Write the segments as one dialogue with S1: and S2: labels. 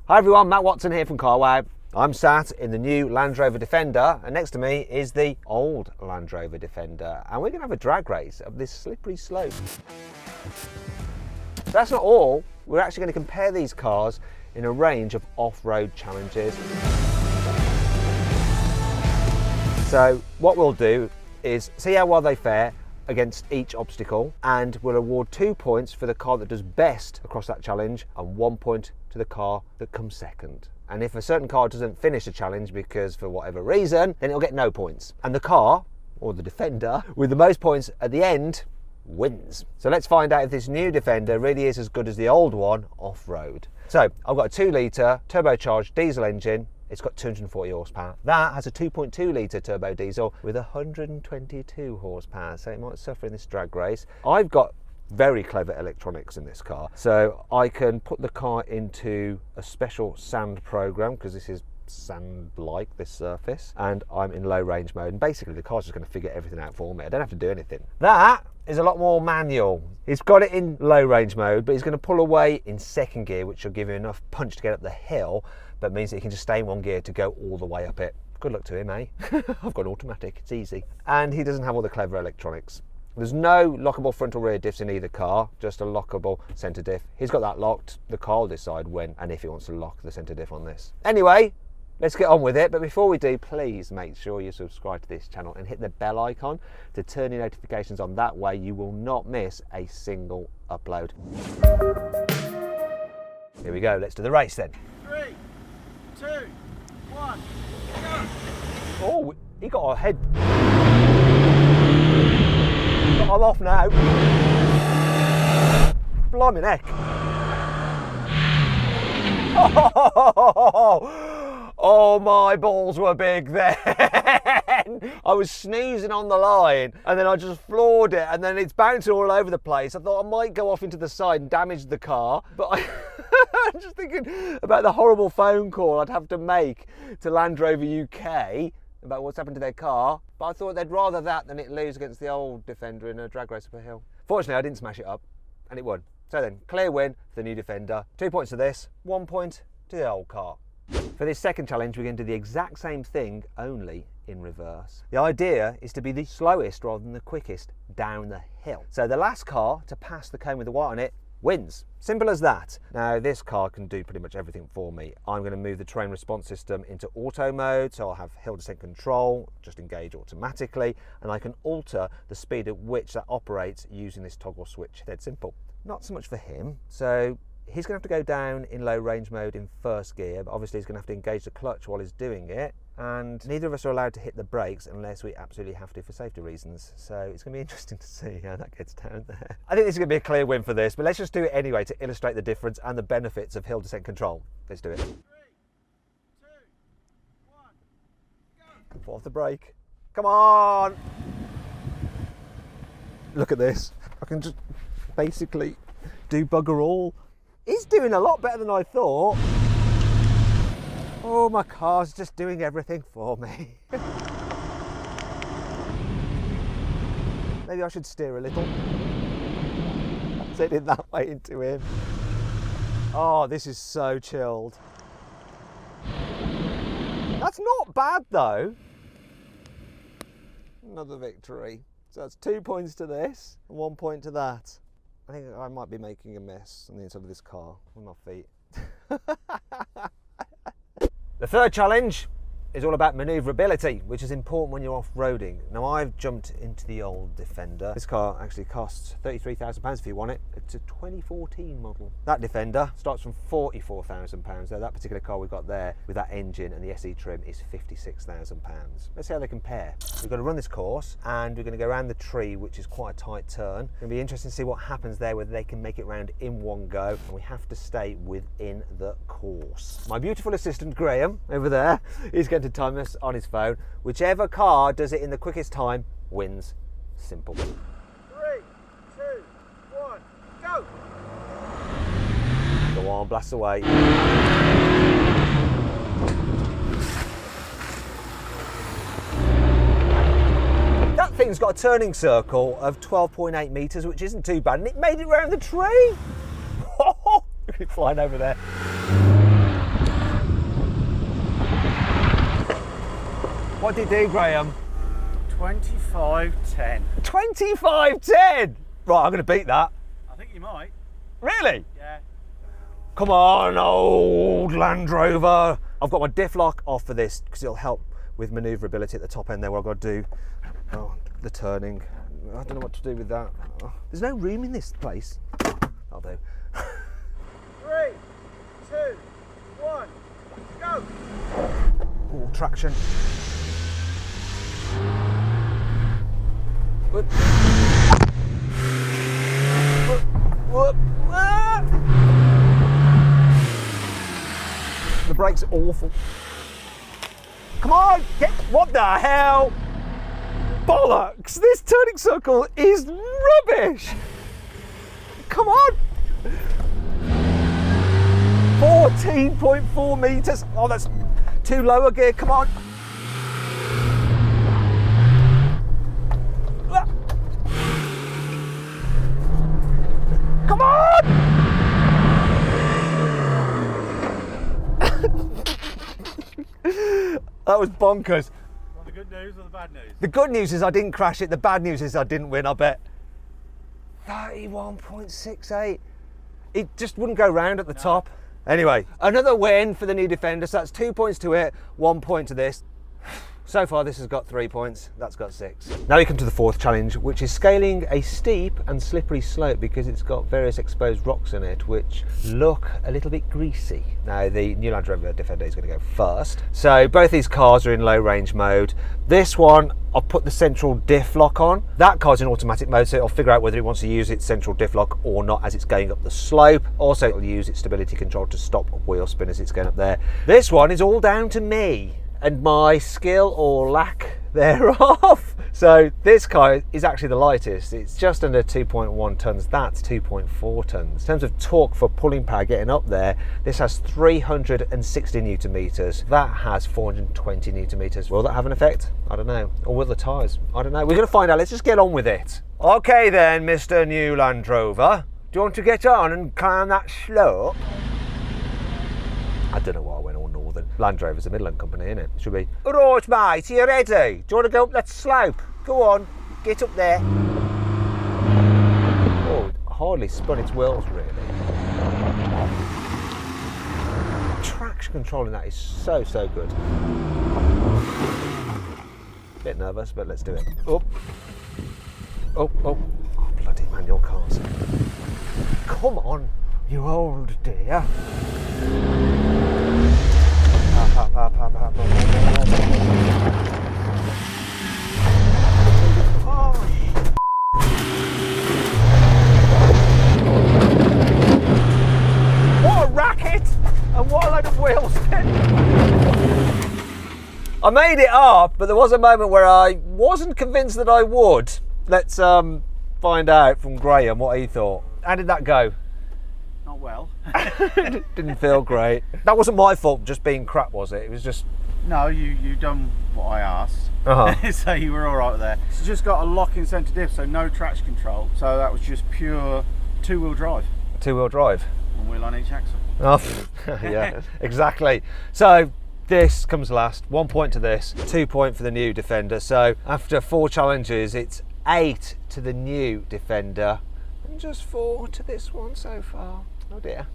S1: Hi everyone, Matt Watson here from Carwow. I'm sat in the new Land Rover Defender, and next to me is the old Land Rover Defender, and we're going to have a drag race up this slippery slope. That's not all. We're actually going to compare these cars in a range of off-road challenges. So what we'll do is see how well they fare against each obstacle, and we'll award 2 points for the car that does best across that challenge and 1 point to the car that comes second. And if a certain car doesn't finish the challenge because for whatever reason, then it'll get no points. And the car, or the Defender, with the most points at the end wins. So let's find out if this new Defender really is as good as the old one off-road. So I've got a 2 litre turbocharged diesel engine. It's got 240 horsepower. That has a 2.2 litre turbo diesel with 122 horsepower, so it might suffer in this drag race. I've got very clever electronics in this car, so I can put the car into a special sand program, because this is sand-like, this surface, and I'm in low range mode, and basically the car's just going to figure everything out for me. I don't have to do anything. That is a lot more manual. He's got it in low range mode, but he's going to pull away in second gear, which will give you enough punch to get up the hill, but means that he can just stay in one gear to go all the way up it. Good luck to him, eh? I've got an automatic, it's easy. And he doesn't have all the clever electronics. There's no lockable front or rear diffs in either car, just a lockable centre diff. He's got that locked. The car will decide when and if he wants to lock the centre diff on this. Anyway, let's get on with it, but before we do, please make sure you subscribe to this channel and hit the bell icon to turn your notifications on. That way you will not miss a single upload. Here we go, let's do the race then.
S2: 3, 2, 1, go!
S1: Oh, he got a head. I'm off now. Blimey heck. Oh, my balls were big then. I was snoozing on the line and then I just floored it, and then it's bouncing all over the place. I thought I might go off into the side and damage the car, but I'm just thinking about the horrible phone call I'd have to make to Land Rover UK about what's happened to their car, but I thought they'd rather that than it lose against the old Defender in a drag race up a hill. Fortunately, I didn't smash it up, and it won. So then, clear win for the new Defender. 2 points to this, 1 point to the old car. For this second challenge, we're going to do the exact same thing, only in reverse. The idea is to be the slowest rather than the quickest down the hill. So the last car to pass the cone with the white on it wins. Simple as that. Now this car can do pretty much everything for me. I'm going to move the terrain response system into auto mode, so I'll have hill descent control, just engage automatically, and I can alter the speed at which that operates using this toggle switch. Dead simple. Not so much for him, so he's going to have to go down in low range mode in first gear, but obviously he's going to have to engage the clutch while he's doing it, and neither of us are allowed to hit the brakes unless we absolutely have to for safety reasons. So it's going to be interesting to see how that gets down there. I think this is going to be a clear win for this, but let's just do it anyway to illustrate the difference and the benefits of hill descent control. Let's do it. 3, 2, 1, go! Pull off the brake. Come on! Look at this. I can just basically do bugger all. He's doing a lot better than I thought. Oh, my car's just doing everything for me. Maybe I should steer a little. Set it that way into him. Oh, this is so chilled. That's not bad though. Another victory. So that's 2 points to this and 1 point to that. I think I might be making a mess on the inside of this car with my feet. The third challenge is all about manoeuvrability, which is important when you're off-roading. Now I've jumped into the old Defender. This car actually costs £33,000 if you want it. It's a 2014 model. That Defender starts from £44,000. So that particular car we've got there with that engine and the SE trim is £56,000. Let's see how they compare. We've got to run this course and we're going to go around the tree, which is quite a tight turn. It's going to be interesting to see what happens there, whether they can make it round in one go, and we have to stay within the course. My beautiful assistant Graham over there is going to time us on his phone. Whichever car does it in the quickest time wins. Simple.
S2: 3, 2, 1, go!
S1: Go on, blast away. That thing's got a turning circle of 12.8 metres, which isn't too bad, and it made it round the tree. Flying over there. What did he do, Graham?
S2: 25.10.
S1: 25.10! Right, I'm going to beat that.
S2: I think you might.
S1: Really?
S2: Yeah.
S1: Come on, old Land Rover. I've got my diff lock off for this because it'll help with manoeuvrability at the top end there where I've got to do the turning. I don't know what to do with that. Oh, there's no room in this place. I'll do.
S2: 3, 2, 1, go!
S1: Ooh, traction. Whoop. Whoop. Whoop. Ah! The brakes are awful. Come on, what the hell? Bollocks! This turning circle is rubbish! Come on! 14.4 metres. Oh, that's too low a gear, come on. Come on! That was bonkers.
S2: Well, the good news or the bad news?
S1: The good news is I didn't crash it. The bad news is I didn't win, I bet. 31.68. It just wouldn't go round at the top. Anyway, another win for the new Defender. So that's 2 points to it, 1 point to this. So far this has got 3 points, that's got 6. Now we come to the fourth challenge, which is scaling a steep and slippery slope because it's got various exposed rocks in it which look a little bit greasy. Now the new Land Rover Defender is going to go first. So both these cars are in low range mode. This one, I've put the central diff lock on. That car's in automatic mode, so it'll figure out whether it wants to use its central diff lock or not as it's going up the slope. Also, it'll use its stability control to stop wheel spin as it's going up there. This one is all down to me and my skill or lack thereof. So this car is actually the lightest. It's just under 2.1 tons. That's 2.4 tons. In terms of torque for pulling power getting up there, this has 360 newton meters. That has 420 newton meters. Will that have an effect? I don't know. Or will the tyres? I don't know. We're going to find out. Let's just get on with it. Okay then, Mr. New Land Rover. Do you want to get on and climb that slope? I don't know why I went all northern. Land Rover's a Midland company, isn't it? It should be. Alright, mate, are you ready? Do you want to go up that slope? Go on, get up there. Oh, it hardly spun its wheels, really. Traction control in that is so good. Bit nervous, but let's do it. Up. Oh, bloody manual cars. Come on, you old dear. What a racket and what a load of wheel spin. I made it up, but there was a moment where I wasn't convinced that I would. Let's find out from Graham what he thought. How did that go?
S2: Not well.
S1: Didn't feel great. That wasn't my fault just being crap, was it? It was just...
S2: No, you done what I asked. So you were all right there. It's just got a lock-in centre diff, so no traction control. So that was just pure two-wheel drive.
S1: Two-wheel drive?
S2: One wheel on each axle.
S1: Oh, yeah, exactly. So this comes last. 1 point to this, 2 points for the new Defender. So after 4 challenges, it's 8 to the new Defender and just 4 to this one so far. Oh dear.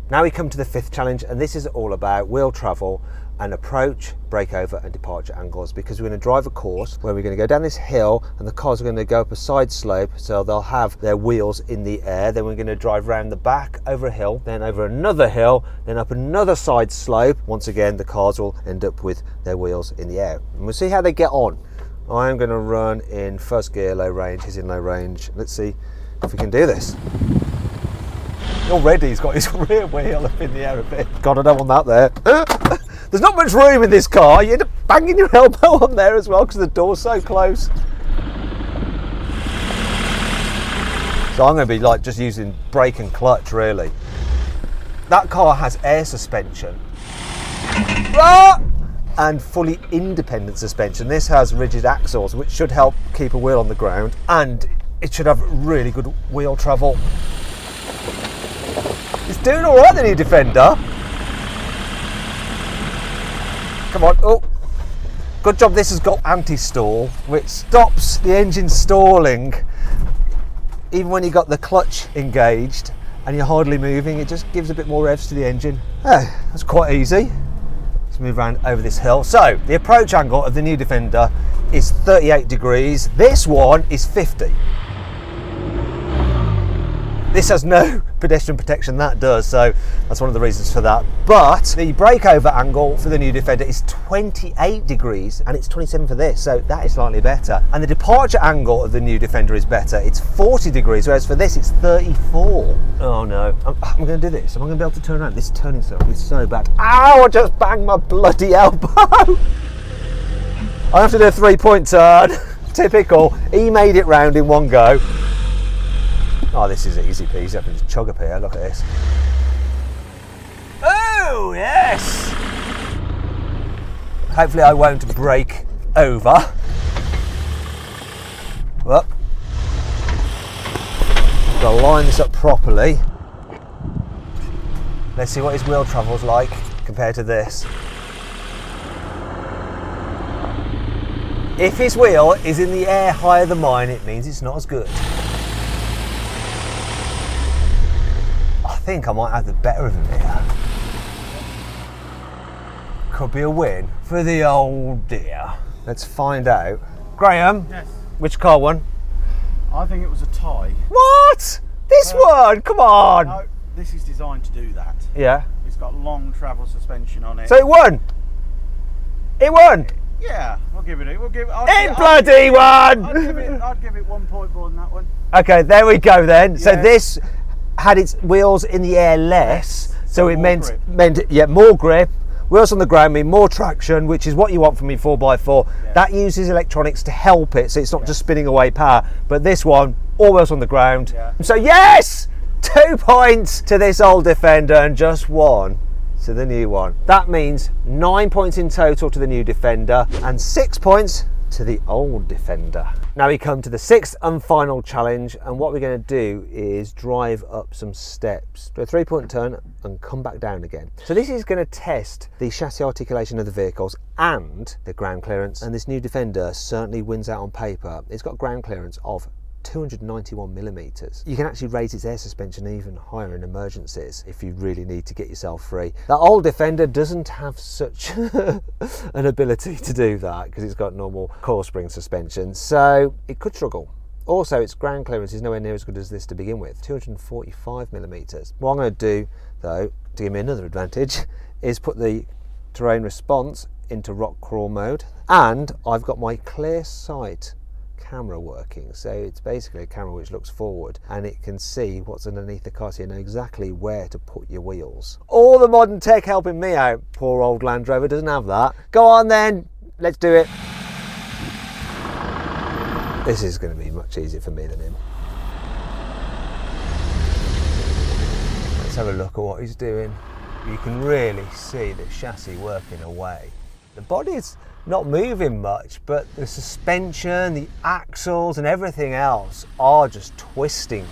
S1: Now we come to the 5th challenge, and this is all about wheel travel and approach, breakover and departure angles, because we're going to drive a course where we're going to go down this hill and the cars are going to go up a side slope, so they'll have their wheels in the air. Then we're going to drive around the back over a hill, then over another hill, then up another side slope. Once again, the cars will end up with their wheels in the air, and we'll see how they get on. I'm going to run in first gear, low range. He's in low range. Let's see if we can do this. Already he's got his rear wheel up in the air a bit. God, I don't want that there. There's not much room in this car. You end up banging your elbow on there as well because the door's so close. So I'm going to be like just using brake and clutch really. That car has air suspension. And fully independent suspension. This has rigid axles, which should help keep a wheel on the ground, and it should have really good wheel travel. It's doing all right, the new Defender. Come on, oh, Good job this has got anti-stall, which stops the engine stalling. Even when you've got the clutch engaged and you're hardly moving, it just gives a bit more revs to the engine. Oh, that's quite easy. Let's move around over this hill. So, the approach angle of the new Defender is 38 degrees. This one is 50. This has no pedestrian protection, that does, so that's one of the reasons for that. But the breakover angle for the new Defender is 28 degrees and it's 27 for this, so that is slightly better. And the departure angle of the new Defender is better. It's 40 degrees, whereas for this it's 34. Oh no, I'm going to do this. Am I going to be able to turn around? This turning circle is so bad. Ow, I just banged my bloody elbow. I have to do a 3-point turn. Typical. He made it round in one go. Oh, this is easy peasy. I can just chug up here. Look at this. Oh, yes! Hopefully I won't break over. Well, got to line this up properly. Let's see what his wheel travel's like compared to this. If his wheel is in the air higher than mine, it means it's not as good. I think I might have the better of him here. Could be a win for the old dear. Let's find out. Graham,
S2: Yes.
S1: which car won?
S2: I think it was a tie.
S1: What? This one? Come on.
S2: No, this is designed to do that.
S1: Yeah.
S2: It's got long travel suspension on it.
S1: So it won. It won.
S2: Yeah, we'll give it.
S1: It bloody won.
S2: I'd give it 1 point more than that one.
S1: Okay, there we go then. So
S2: Yeah.
S1: this had its wheels in the air less, so it
S2: more
S1: meant more grip. Wheels on the ground mean more traction, which is what you want from your 4x4.
S2: Yeah.
S1: That uses electronics to help it, so it's not just spinning away power. But this one, all wheels on the ground.
S2: Yeah.
S1: So yes, 2 points to this old Defender and just 1 to the new one. That means 9 points in total to the new Defender and 6 points to the old Defender. Now we come to the 6th and final challenge, and what we're going to do is drive up some steps, do a 3-point turn and come back down again. So this is going to test the chassis articulation of the vehicles and the ground clearance, and this new Defender certainly wins out on paper. It's got ground clearance of 291 millimeters. You can actually raise its air suspension even higher in emergencies if you really need to get yourself free. That old Defender doesn't have such an ability to do that because it's got normal coil spring suspension, so it could struggle. Also, its ground clearance is nowhere near as good as this to begin with, 245 millimeters. What I'm going to do, though, to give me another advantage, is put the terrain response into rock crawl mode, and I've got my clear sight camera working, so it's basically a camera which looks forward and it can see what's underneath the car, so you know exactly where to put your wheels. All the modern tech helping me out. Poor old Land Rover doesn't have that. Go on then, let's do it. This is going to be much easier for me than him. Let's have a look at what he's doing. You can really see the chassis working away. The body's not moving much, but the suspension, the axles and everything else are just twisting.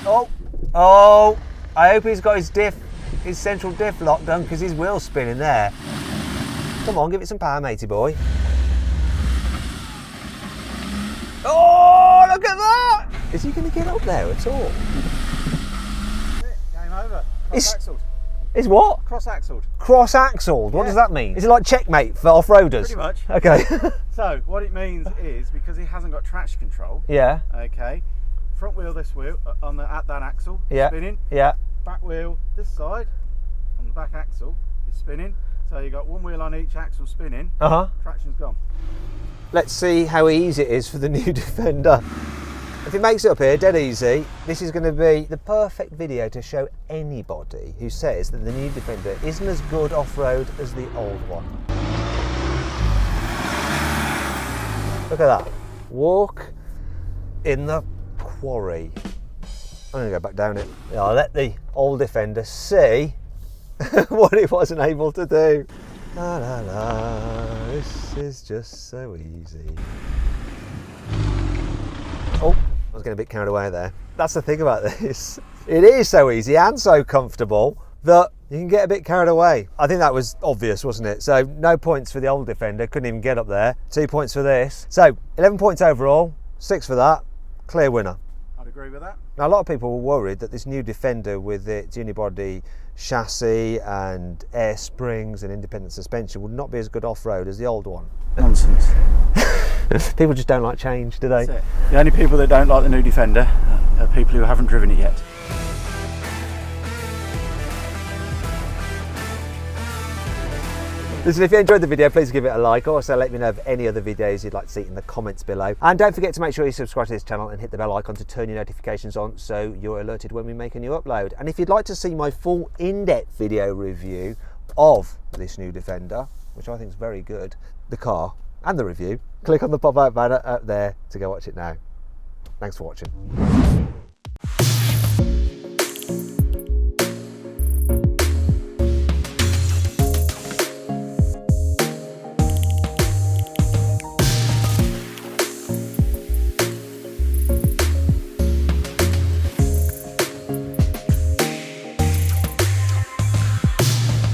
S1: Oh, I hope he's got his central diff lock done because his wheel's spinning there. Come on, give it some power, matey boy. Oh, look at that! Is he going to get up there at all?
S2: Game over. Cross-axled.
S1: Is what?
S2: Cross-axled.
S1: Cross-axled? What does that mean? Is it like checkmate for off-roaders?
S2: Pretty much.
S1: Okay.
S2: So, what it means is, because he hasn't got traction control,
S1: Yeah.
S2: okay, front wheel this wheel, at that axle,
S1: Yeah.
S2: spinning,
S1: Yeah.
S2: back wheel this side, on the back axle, is spinning, so you got one wheel on each axle spinning, traction's gone.
S1: Let's see how easy it is for the new Defender. If it makes it up here dead easy, this is going to be the perfect video to show anybody who says that the new Defender isn't as good off-road as the old one. Look at that. Walk in the quarry. I'm going to go back down it. I'll let the old Defender see what it wasn't able to do. La la la, this is just so easy. Oh, I was getting a bit carried away there. That's the thing about this. It is so easy and so comfortable that You can get a bit carried away. I think that was obvious, wasn't it? So no points for the old Defender, couldn't even get up there. 2 points for this. So 11 points overall, 6 for that, clear winner.
S2: I'd agree with that.
S1: Now a lot of people were worried that this new Defender with its unibody chassis and air springs and independent suspension would not be as good off-road as the old one.
S2: Nonsense.
S1: People just don't like change, do they?
S2: That's it. The only people that don't like the new Defender are people who haven't driven it yet.
S1: Listen, if you enjoyed the video, please give it a like. Also, let me know of any other videos you'd like to see in the comments below. And don't forget to make sure you subscribe to this channel and hit the bell icon to turn your notifications on so you're alerted when we make a new upload. And if you'd like to see my full in-depth video review of this new Defender, which I think is very good, the car and the review, click on the pop-out banner up there to go watch it now. Thanks for watching.